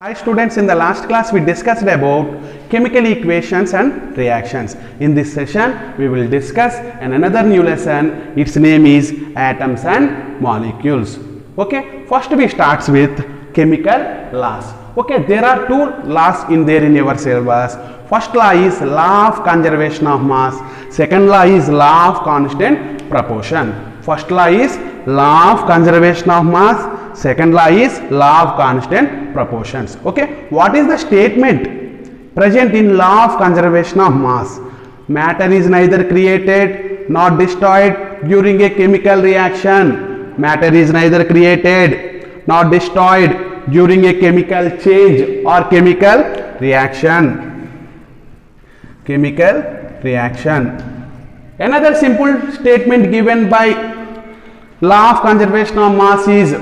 Hi students, in the last class we discussed about chemical equations and reactions. In this session we will discuss another new lesson. Its name is atoms and molecules. Okay, first we starts with chemical laws. Okay, there are two laws in your syllabus. First law is law of conservation of mass. Second law is law of constant proportion. First law is law of conservation of mass. Second law is law of constant proportions. Okay, what is the statement present in law of conservation of mass? Matter is neither created nor destroyed during a chemical reaction. Matter is neither created nor destroyed during a chemical change or chemical reaction. Chemical reaction. Another simple statement given by law of conservation of mass is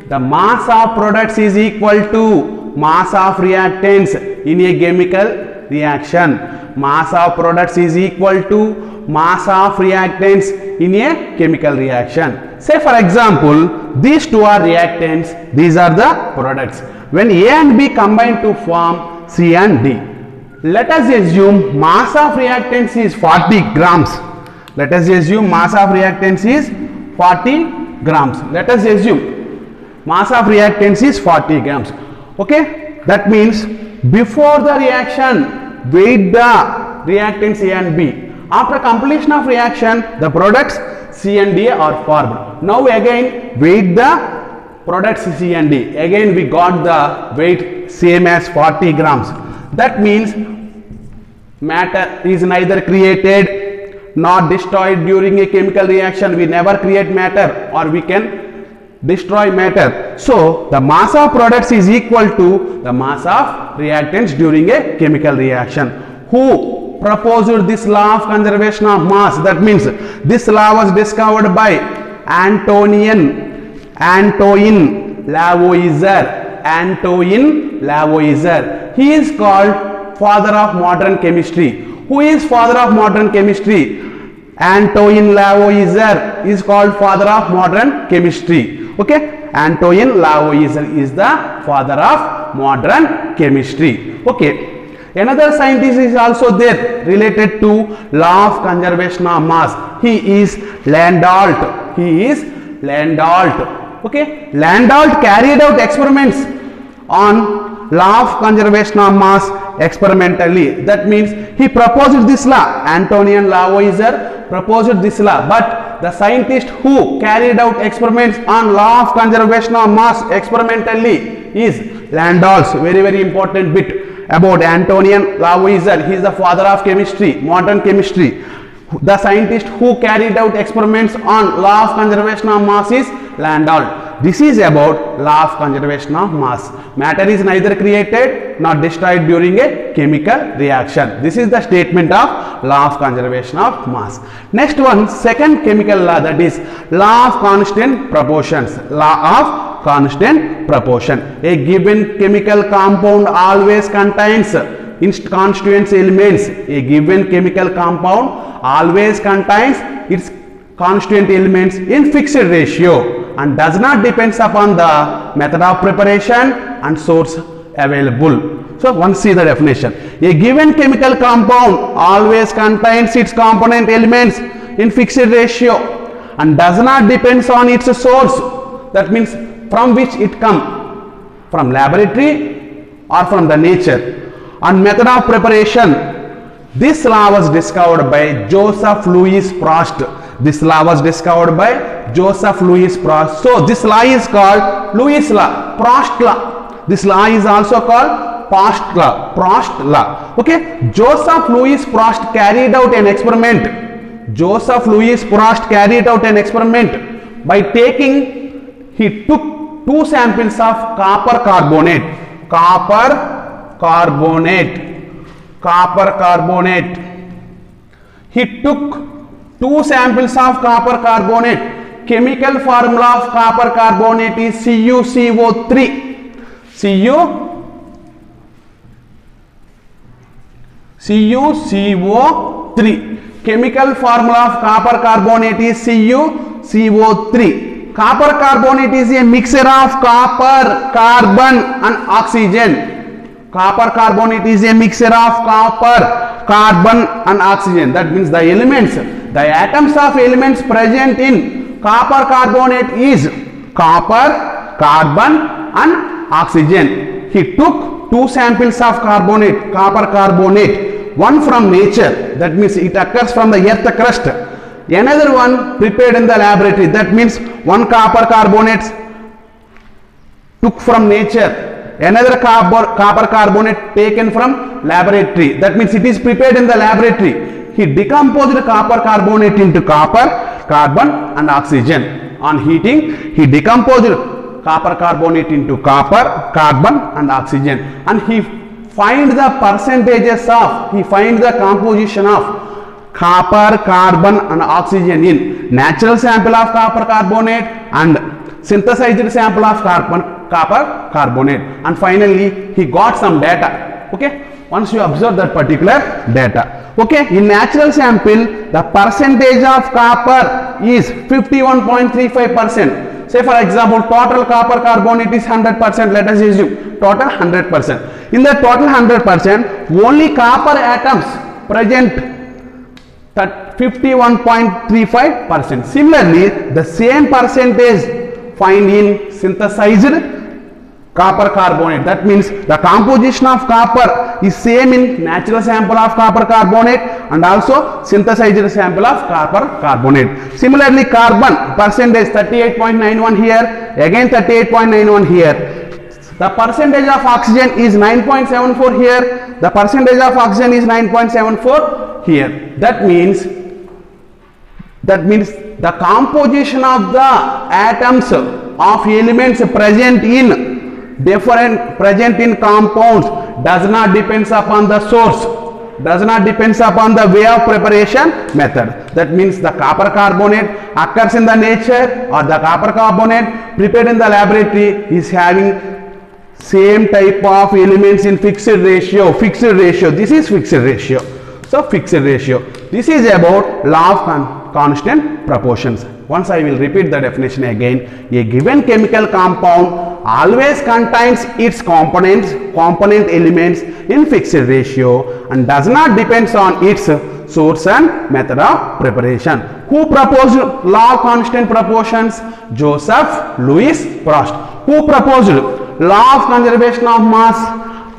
the mass of products is equal to mass of reactants in a chemical reaction. Mass of products is equal to mass of reactants in a chemical reaction. Say for example, these two are reactants, these are the products. When A and B combine to form C and D, let us assume mass of reactants is 40 grams. Let us assume mass of reactants is 40 grams. Let us assume mass of reactants is 40 grams. Okay, that means before the reaction weigh the reactants A and B. After completion of reaction the products C and D are formed. Now again weigh the products C and D. Again we got the weight same as 40 grams. That means matter is neither created nor destroyed during a chemical reaction. We never create matter or we can destroy matter. So the mass of products is equal to the mass of reactants during a chemical reaction. Who proposed this law of conservation of mass? That means this law was discovered by Antoine Lavoisier. Antoine Lavoisier. He is called father of modern chemistry. Who is father of modern chemistry? Antoine Lavoisier is called father of modern chemistry. Okay, Antoine Lavoisier is the father of modern chemistry. Okay, another scientist is also there related to law of conservation of mass. He is Landolt. He is Landolt. Okay, Landolt carried out experiments on law of conservation of mass experimentally. That means he proposed this law. Antoine Lavoisier proposed this law, but the scientist who carried out experiments on law of conservation of mass experimentally is Landolt. Very important bit about Antoine Lavoisier. He is the father of chemistry, modern chemistry. The scientist who carried out experiments on law of conservation of mass is Landolt. This is about law of conservation of mass. Matter is neither created nor destroyed during a chemical reaction. This is the statement of law of conservation of mass. Next one, second chemical law, that is law of constant proportions. Law of constant proportion. A given chemical compound always contains constituent elements. A given chemical compound always contains its constituent elements in fixed ratio and does not depend upon the method of preparation and source available. So once see the definition. A given chemical compound always contains its component elements in fixed ratio and does not depend on its source. That means from which it comes, from laboratory or from the nature. And method of preparation. This law was discovered by Joseph Louis Prost. This law was discovered by Joseph Louis Prost. So this law is called Louis law, Prost law. This law is also called Prost law. Prost law. Okay. Joseph Louis Prost carried out an experiment. Joseph Louis Prost carried out an experiment by taking, he took two samples of copper carbonate. Copper carbonate. He took two samples of copper carbonate. Chemical formula of copper carbonate is CuCO3. CuCO3. Chemical formula of copper carbonate is CuCO3. Copper carbonate is a mixture of copper, carbon and oxygen. Copper carbonate is a mixture of copper, carbon and oxygen. That means the elements, the atoms of elements present in copper carbonate is copper, carbon and oxygen. He took 2 samples of carbonate, copper carbonate, one from nature, that means it occurs from the earth crust. Another one prepared in the laboratory, that means one copper carbonate took from nature, another copper carbonate taken from laboratory, that means it is prepared in the laboratory. He decomposed copper carbonate into copper, carbon and oxygen. On heating, he decomposed copper carbonate into copper, carbon and oxygen, and he find the percentages of, he find the composition of copper, carbon and oxygen in natural sample of copper carbonate and synthesized sample of copper carbonate, and finally he got some data. Okay, once you observe that particular data. Okay, in natural sample the percentage of copper is 51.35%. Say for example, total copper carbonate is 100%, let us assume total 100%. In the total 100%, only copper atoms present 51.35%. Similarly, the same percentage find in synthesized copper carbonate. That means the composition of copper is same in natural sample of copper carbonate and also synthesized sample of copper carbonate. Similarly, carbon percentage 38.91 here, again 38.91 here. The percentage of oxygen is 9.74 here, the percentage of oxygen is 9.74 here. That means the composition of the atoms of elements present in compounds does not depends upon the source, does not depends upon the way of preparation method. That means the copper carbonate occurs in the nature or the copper carbonate prepared in the laboratory is having same type of elements in fixed ratio. This is fixed ratio. So fixed ratio. This is about law of constant proportions. Once I will repeat the definition again. A given chemical compound always contains its component elements in fixed ratio and does not depends on its source and method of preparation. Who proposed law of constant proportions? Joseph Louis Proust. Who proposed law of conservation of mass?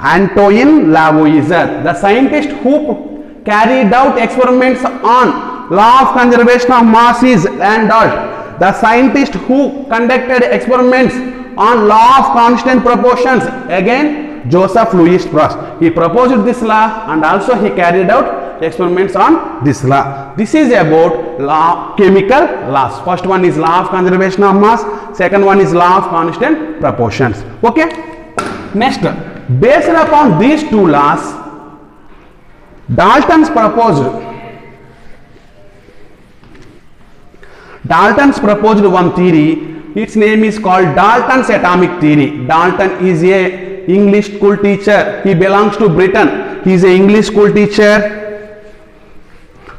Antoine Lavoisier. The scientist who carried out experiments on law of conservation of mass is Randolph. The scientist who conducted experiments on law of constant proportions, again Joseph Louis Proust. He proposed this law and also he carried out experiments on this law. This is about law, chemical laws. First one is law of conservation of mass, second one is law of constant proportions. Okay, next, based upon these two laws, Dalton proposed one theory. Its name is called Dalton's atomic theory. Dalton is a English school teacher. He belongs to Britain. He is a English school teacher.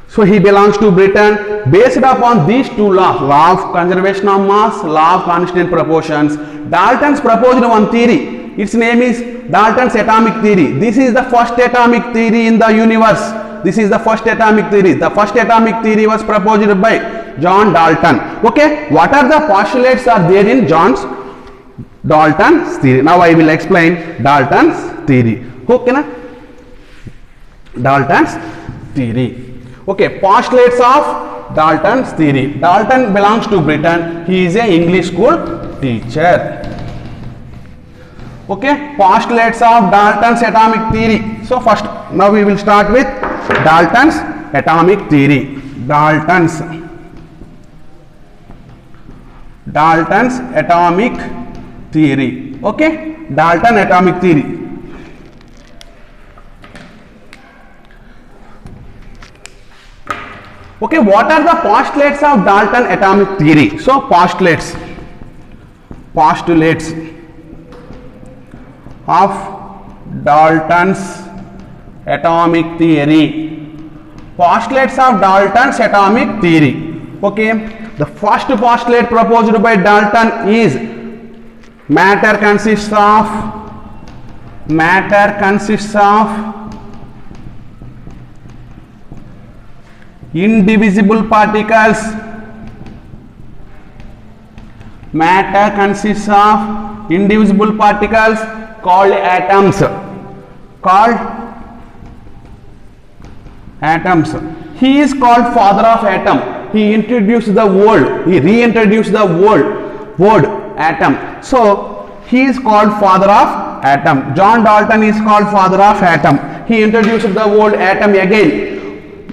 So he belongs to Britain. Based upon these two laws, law of conservation of mass, law of constant proportions, Dalton's proposed one theory. Its name is Dalton's atomic theory. This is the first atomic theory in the universe. This is the first atomic theory. The first atomic theory was proposed by John Dalton. Okay, what are the postulates are there in Dalton's theory? Now I will explain Dalton's theory. Okay, na? Dalton's theory. Okay, postulates of Dalton's theory. Dalton belongs to Britain. He is a English school teacher. Okay, postulates of Dalton's atomic theory. So first, now we will start with Dalton's atomic theory. Dalton's atomic theory. Okay, Dalton atomic theory. Okay, what are the postulates of Dalton atomic theory? So postulates of Dalton's atomic theory. Postulates of Dalton's atomic theory. Okay, The first postulate proposed by Dalton is matter consists of indivisible particles. Matter consists of indivisible particles called atoms. He is called father of atom. He introduced the word. He reintroduced the word atom. So he is called father of atom. John Dalton is called father of atom. He introduced the word atom again.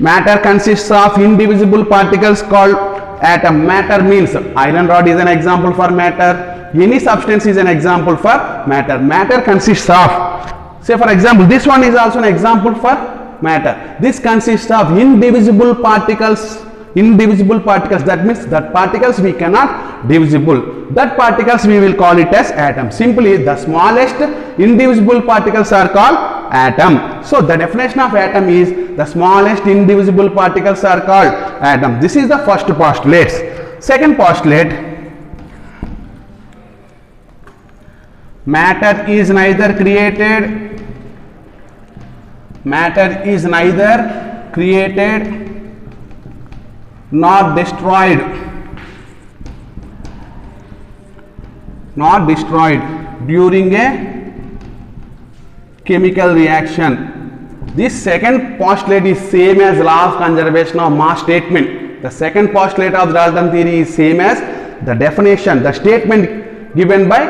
Matter consists of indivisible particles called atom. Matter means iron rod is an example for matter. Any substance is an example for matter. Matter consists of, say for example, this one is also an example for matter. This consists of indivisible particles. That means that particles we cannot divisible. That particles we will call it as atom. Simply the smallest indivisible particles are called atom. So the definition of atom is the smallest indivisible particles are called atom. This is the first postulate. Second postulate, matter is neither created nor destroyed during a chemical reaction. This second postulate is same as law of conservation of mass statement. The second postulate of Dalton theory is same as the definition, the statement given by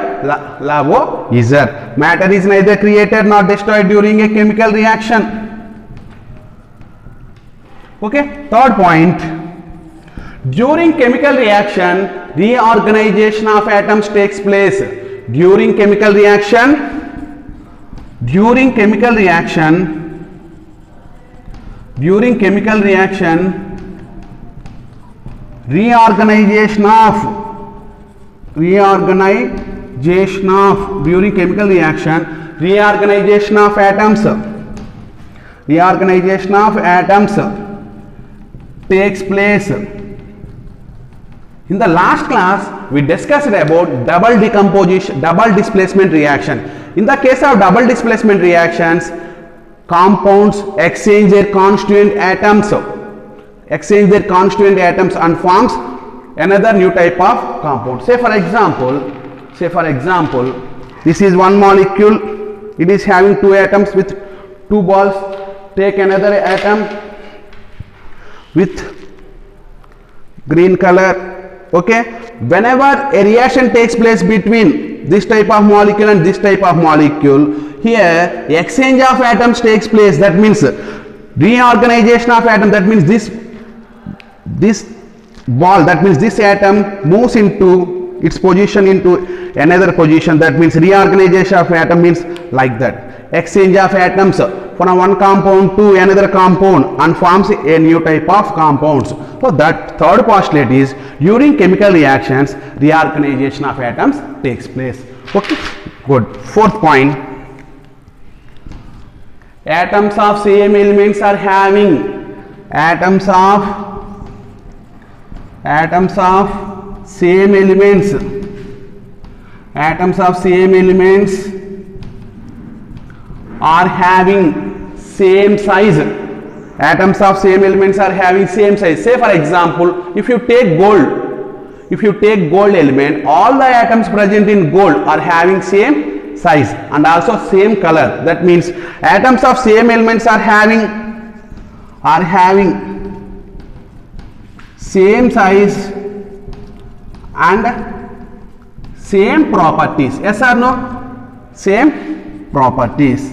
Lavoisier. Matter is neither created nor destroyed during a chemical reaction. Okay, third point. During chemical reaction, reorganization of atoms takes place. During chemical reaction, reorganization of atoms takes place. In the last class, we discussed about double displacement reaction. In the case of double displacement reactions, compounds exchange their constituent atoms and forms another new type of compound. Say for example, this is one molecule. It is having two atoms with two balls. Take another atom with green color. Okay, whenever a reaction takes place between this type of molecule and this type of molecule, here exchange of atoms takes place. That means reorganization of atom. That means this ball, that means this atom moves into its position into another position. That means reorganization of atom means like that. Exchange of atoms from one compound to another compound and forms a new type of compounds. So that third postulate is during chemical reactions, reorganization of atoms takes place. Okay, good. Fourth point, atoms of same elements are having same size. Atoms of same elements are having same size. Say for example, if you take gold element, all the atoms present in gold are having same size and also same color. That means atoms of same elements are having same size and same properties. Yes or no? Same properties.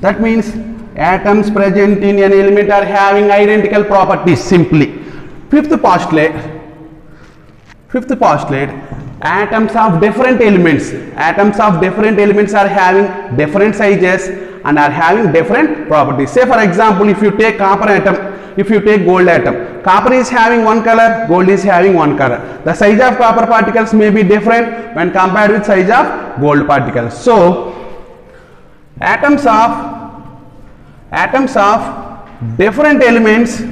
That means atoms present in an element are having identical properties simply. Fifth postulate, atoms of different elements are having different sizes and are having different properties. Say for example, if you take copper atom, if you take gold atom, copper is having one color, gold is having one color. The size of copper particles may be different when compared with size of gold particles. So atoms of different elements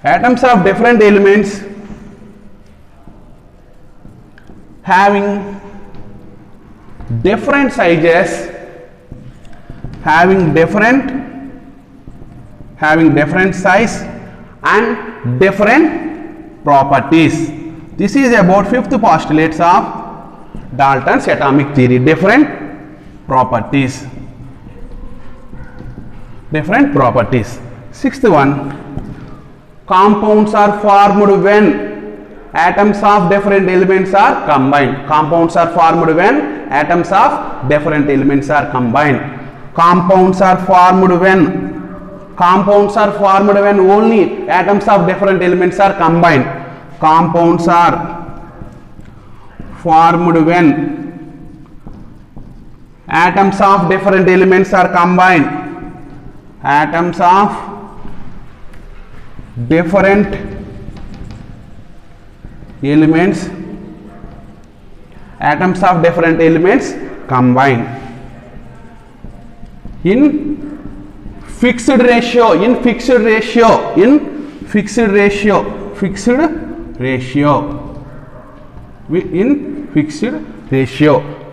atoms of different elements having different sizes, having different size and different properties. This is about fifth postulates of Dalton's atomic theory. Different properties. Sixth one, compounds are formed when atoms of different elements are combined. Compounds are formed when atoms of different elements are combined. Compounds are formed when only atoms of different elements are combined. Compounds are formed when atoms of different elements are combined. Atoms of different elements combine in fixed ratio.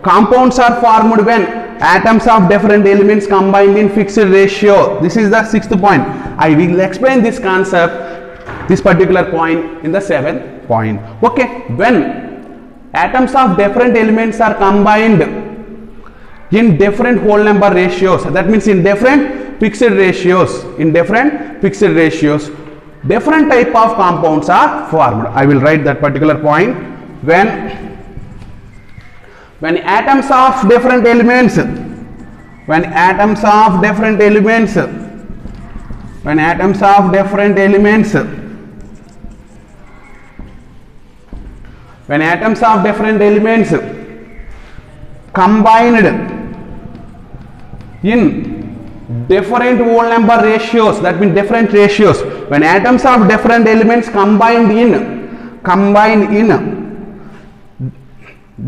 Compounds are formed when atoms of different elements combined in fixed ratio. This is the sixth point. I will explain this concept, this particular point, in the seventh point. Okay, when atoms of different elements are combined in different whole number ratios, that means in different fixed ratios, different type of compounds are formed. I will write that particular point. When atoms of different elements combined in different whole number ratios, that means different ratios, when atoms of different elements combined in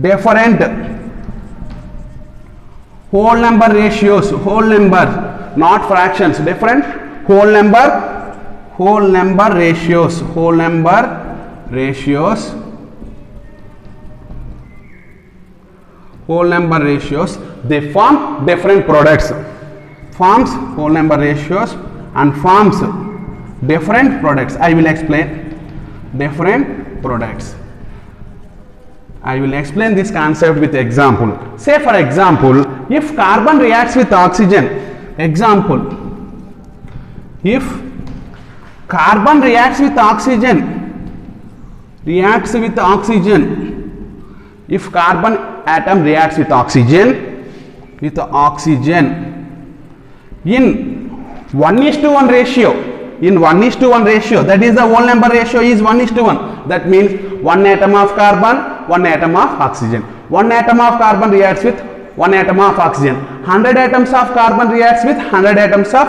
different whole number ratios, not fractions, different whole number ratios, they form different products, forms whole number ratios and forms different products. I will explain different products. I will explain this concept with example. Say for example, if carbon reacts with oxygen, if carbon reacts with oxygen, if carbon atom reacts with oxygen in 1:1 ratio, that is the whole number ratio is 1:1. That means 1 atom of carbon, 1 atom of oxygen. 1 atom of carbon reacts with 1 atom of oxygen. 100 atoms of carbon reacts with 100 atoms of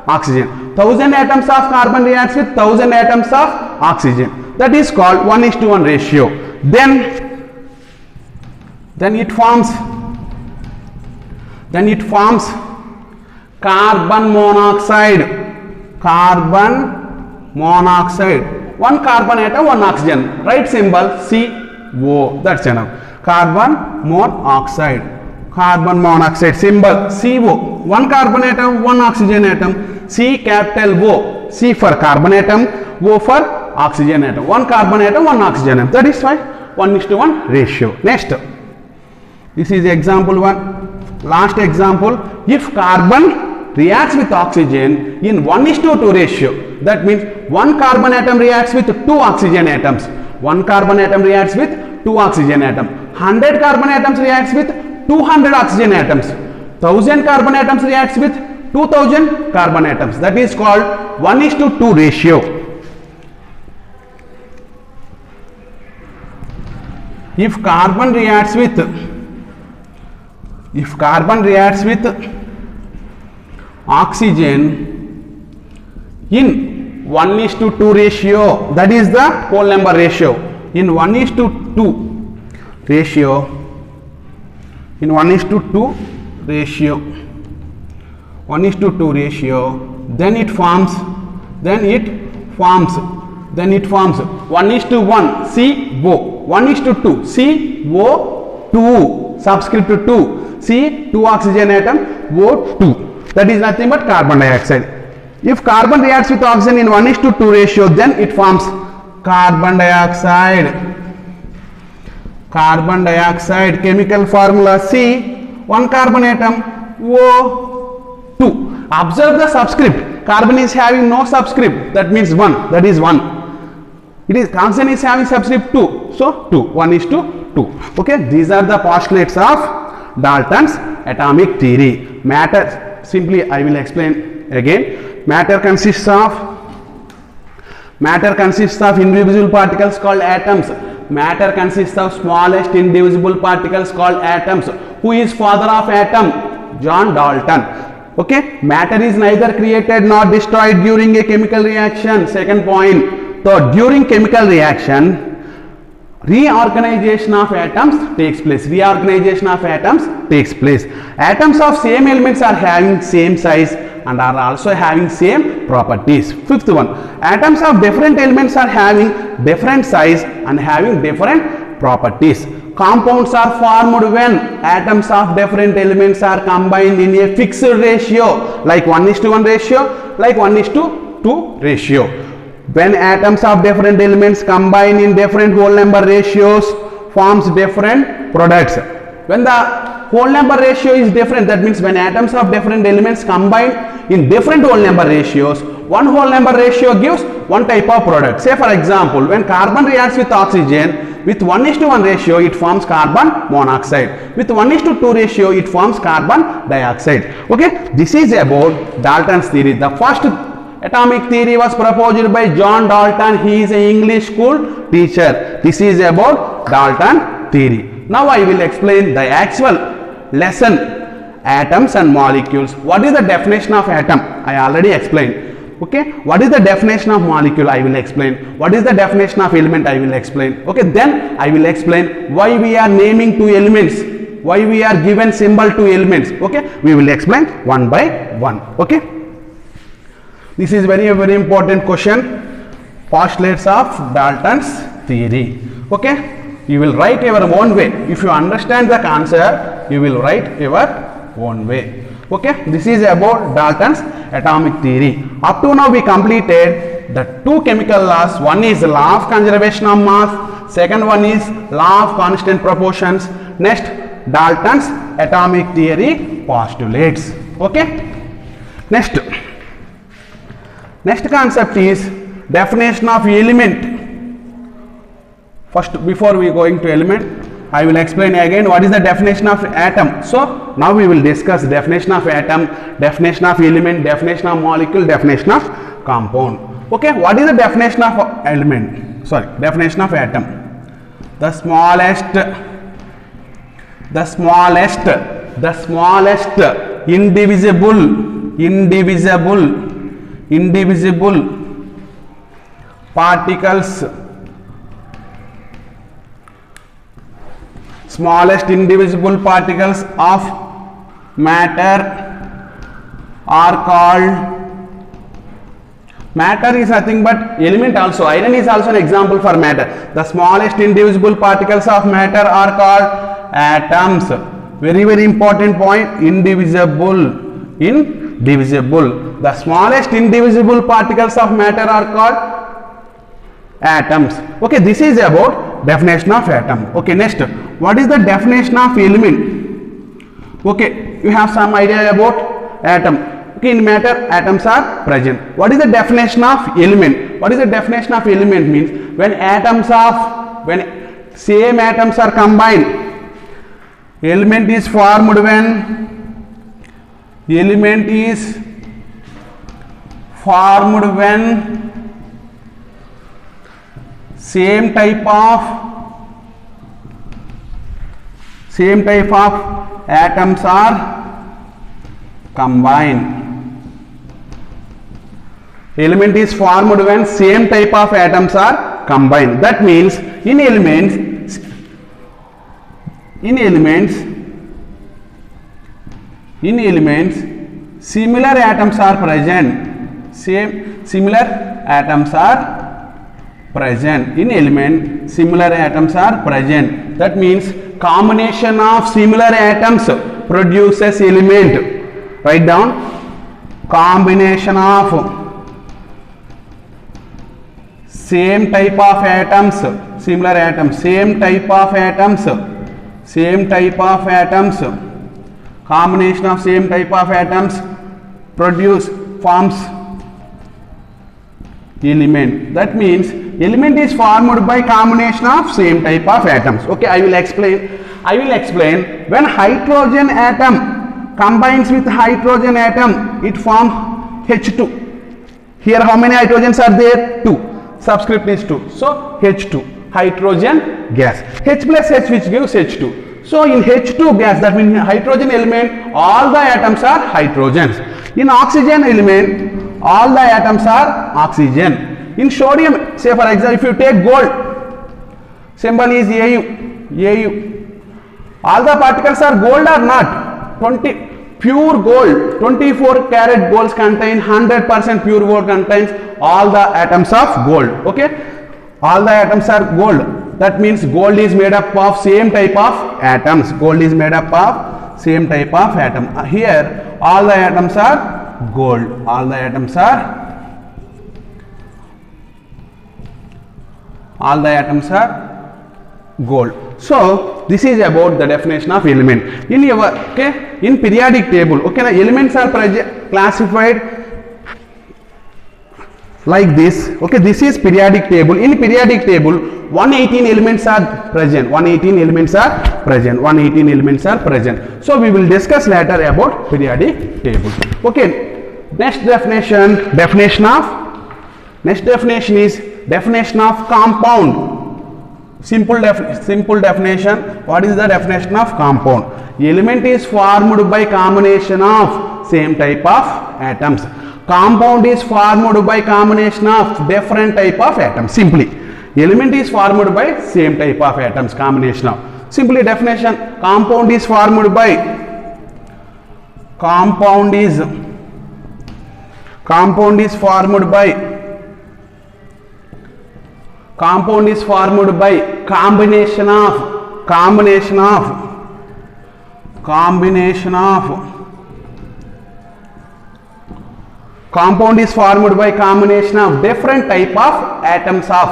oxygen. 1000 atoms of carbon reacts with 1000 atoms of oxygen. That is called 1:1 ratio. Then it forms carbon monoxide. One carbon atom, one oxygen. Write symbol CO. That's enough. Carbon monoxide. Symbol CO. One carbon atom, one oxygen atom. C capital O. C for carbon atom, O for oxygen atom. One carbon atom, one oxygen atom. That is why 1:1 ratio. Next, this is example 1. Last example, if carbon reacts with oxygen in 1:2 ratio, that means one carbon atom reacts with 2 oxygen atoms. 1 carbon atom reacts with 2 oxygen atoms. 100 carbon atoms reacts with 200 oxygen atoms. 1000 carbon atoms reacts with 2000 carbon atoms. That is called 1:2 ratio. If carbon reacts with oxygen in 1:2 ratio, that is the whole number ratio. In 1:2 ratio, then it forms then it forms 1:1 CO, 1:2 CO2, subscript 2 C, 2 oxygen atom, O2. That is nothing but carbon dioxide. If carbon reacts with oxygen in 1:2 ratio, then it forms carbon dioxide. Carbon dioxide, chemical formula C, 1 carbon atom, O2. Observe the subscript. Carbon is having no subscript, that means 1, that is 1. It is oxygen is having subscript 2, so 2, 1:2. Okay, these are the postulates of Dalton's atomic theory. Matter, simply I will explain again. Matter consists of indivisible particles called atoms. Matter consists of smallest indivisible particles called atoms. Who is father of atom? John Dalton. Okay, matter is neither created nor destroyed during a chemical reaction. Second point. So during chemical reaction, reorganization of atoms takes place. Atoms of same elements are having same size and are also having same properties. Fifth one, atoms of different elements are having different size and having different properties. Compounds are formed when atoms of different elements are combined in a fixed ratio, like 1:1 ratio, like 1:2 ratio. When atoms of different elements combine in different whole number ratios, forms different products. When the whole number ratio is different, that means when atoms of different elements combine in different whole number ratios, one whole number ratio gives one type of product. Say for example, when carbon reacts with oxygen with 1:1 ratio, it forms carbon monoxide. With 1:2 ratio, it forms carbon dioxide. Okay, this is about Dalton's theory. The first atomic theory was proposed by John Dalton. He is an English school teacher. This is about Dalton theory. Now I will explain the actual lesson, atoms and molecules. What is the definition of atom? I already explained. Okay, what is the definition of molecule? I will explain. What is the definition of element? I will explain. Okay, then I will explain why we are naming two elements, why we are given symbol to elements. Okay, we will explain one by one. Okay, this is very important question, postulates of Dalton's theory. Okay, you will write your own way. If you understand the concept, you will write your own way. Okay, this is about Dalton's atomic theory. Up to now we completed the two chemical laws. One is law of conservation of mass, second one is law of constant proportions. Next, Dalton's atomic theory postulates. Okay, next concept is definition of element. First, before we going to element, I will explain again what is the definition of atom. So now we will discuss definition of atom, definition of element, definition of molecule, definition of compound. Okay, what is the definition of element? Sorry, definition of atom. The smallest indivisible particles, smallest indivisible particles of matter are called, matter is nothing but element also, iron is also an example for matter. The smallest indivisible particles of matter are called atoms. Very important point, indivisible. The smallest indivisible particles of matter are called atoms. Okay, this is about definition of atom. Okay, next, what is the definition of element? Okay, you have some idea about atom. Okay, in matter atoms are present. What is the definition of element? What is the definition of element means when same atoms are combined, element is formed when same type of atoms are combined. Element is formed when same type of atoms are combined. That means in elements similar atoms are present. Similar atoms are present. In element, similar atoms are present. That means combination of similar atoms produces element. Write down. Combination of same type of atoms, similar atoms, same type of atoms, same type of atoms, combination of same type of atoms forms element. That means element is formed by combination of same type of atoms. Okay, I will explain. When hydrogen atom combines with hydrogen atom, it forms H2. Here how many hydrogens are there? 2. Subscript is 2. So H2, hydrogen gas. H plus H which gives H2. So in H2 gas, that means hydrogen element, all the atoms are hydrogens. In oxygen element, all the atoms are oxygen. In sodium, say for example, if you take gold, symbol is AU. All the particles are gold or not? Pure gold, 24 karat gold contain 100% pure gold contains all the atoms of gold. Okay, all the atoms are gold. That means gold is made up of same type of atoms. Gold is made up of same type of atom. Here all the atoms are gold. All the atoms are gold. So this is about the definition of element. In your in periodic table, okay, the elements are classified like this. Okay, this is periodic table. In periodic table, 118 elements are present. 118 elements are present. 118 elements are present. So we will discuss later about periodic table. Okay, next definition. Next definition is definition of compound. Simple definition. What is the definition of compound? Element is formed by combination of same type of atoms. Compound is formed by combination of different type of atoms. Simply, element is formed by same type of atoms, combination of. Simply definition: compound is formed by combination of different type of atoms of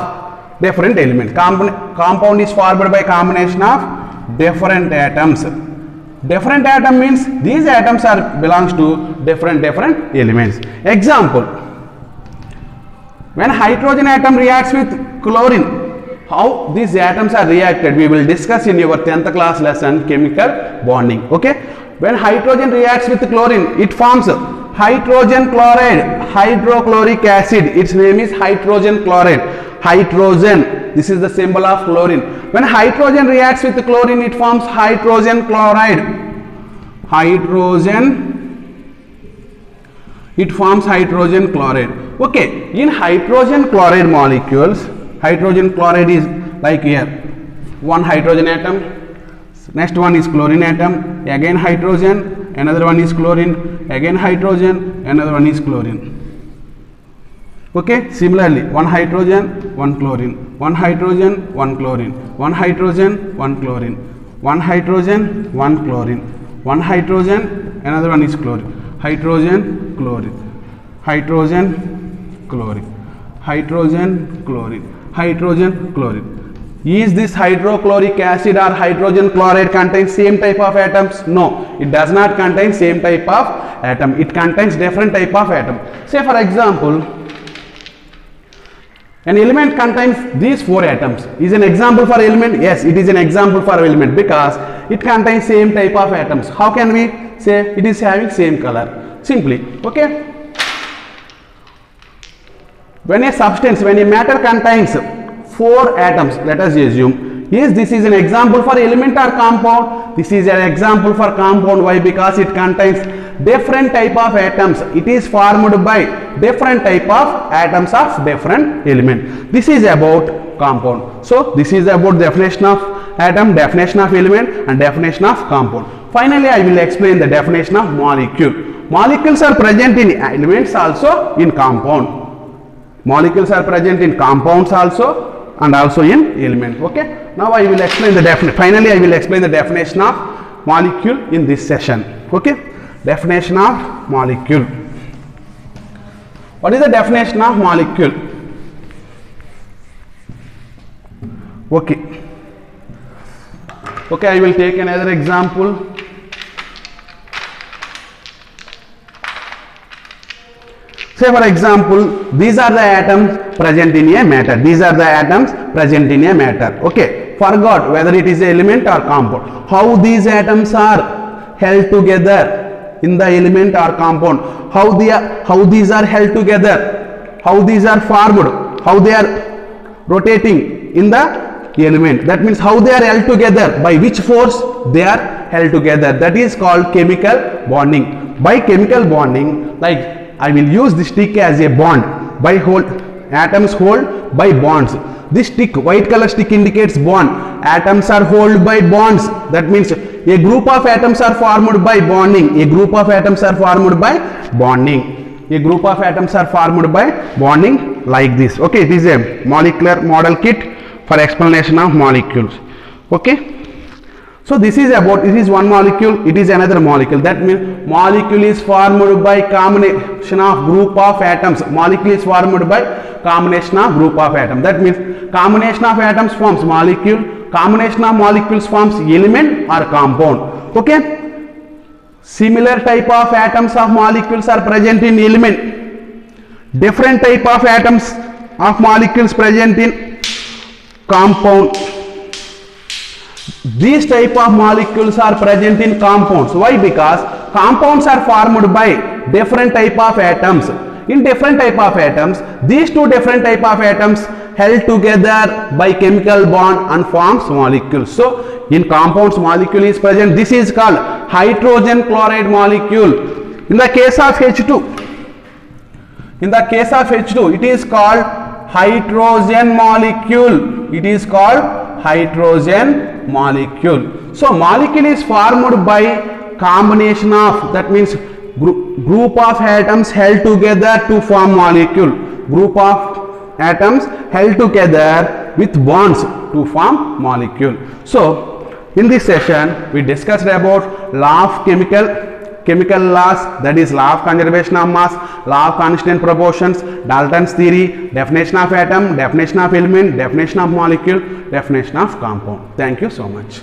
different elements. Compound is formed by combination of different atoms. Different atom means these atoms belongs to different elements. Example: when hydrogen atom reacts with chlorine, how these atoms are reacted, we will discuss in your 10th class lesson, chemical bonding. Okay, when hydrogen reacts with chlorine, it forms hydrogen chloride, hydrochloric acid. Its name is hydrogen chloride. Hydrogen, this is the symbol of chlorine. When hydrogen reacts with chlorine, it forms hydrogen chloride. It forms hydrogen chloride. Okay, in hydrogen chloride molecules, hydrogen chloride is like here, one hydrogen atom, next one is chlorine atom, again hydrogen, another one is chlorine, again hydrogen, another one is chlorine. Okay, similarly, one hydrogen, one chlorine, one hydrogen, one chlorine, one hydrogen, one chlorine, one hydrogen, one chlorine, one hydrogen, another one is chlorine, hydrogen, chlorine, hydrogen, chlorine, hydrogen, chlorine, hydrogen, chlorine. Is this hydrochloric acid or hydrogen chloride contains same type of atoms? No, it does not contain same type of atom. It contains different type of atom. Say for example, an element contains these 4 atoms. Is an example for element? Yes, it is an example for element because it contains same type of atoms. How can we say it is having same color? Simply, okay. When a substance, when a matter contains 4 atoms, let us assume, yes, this is an example for element or compound. This is an example for compound. Why? Because it contains different type of atoms. It is formed by different type of atoms of different element. This is about compound. So this is about definition of atom, definition of element, and definition of compound. Finally, I will explain the definition of molecule. Molecules are present in elements, also in compound. Molecules are present in compounds also and also in elements. Okay. Now I will explain the definition. Finally, I will explain the definition of molecule in this session. Okay. Definition of molecule. What is the definition of molecule? Okay. Okay, I will take another example. Say for example, these are the atoms present in a matter. These are the atoms present in a matter. Okay, forgot whether it is an element or compound. How these atoms are held together in the element or compound? How these are held together? How these are formed? How they are rotating in the element? That means how they are held together. By which force they are held together? That is called chemical bonding. By chemical bonding, like I will use this stick as a bond. By atoms hold by bonds. This stick, white color stick, indicates bond. Atoms are held by bonds. That means a group of atoms are formed by bonding. A group of atoms are formed by bonding. A group of atoms are formed by bonding like this. Okay, it is a molecular model kit for explanation of molecules. Okay. So this is about, it is one molecule, it is another molecule. That means molecule is formed by combination of group of atoms. Molecule is formed by combination of group of atoms. That means combination of atoms forms molecule, combination of molecules forms element or compound. Okay. Similar type of atoms of molecules are present in element. Different type of atoms of molecules present in compound. These type of molecules are present in compounds. Why? Because compounds are formed by different type of atoms. In different type of atoms, these two different type of atoms held together by chemical bond and forms molecules. So in compounds, molecule is present. This is called hydrogen chloride molecule. In the case of H2, it is called hydrogen molecule. It is called hydrogen molecule. So molecule is formed by combination of, that means group of atoms held together to form molecule. Group of atoms held together with bonds to form molecule. So in this session we discussed about law of chemical laws, that is law of conservation of mass, law of constant proportions, Dalton's theory, definition of atom, definition of element, definition of molecule, definition of compound. Thank you so much.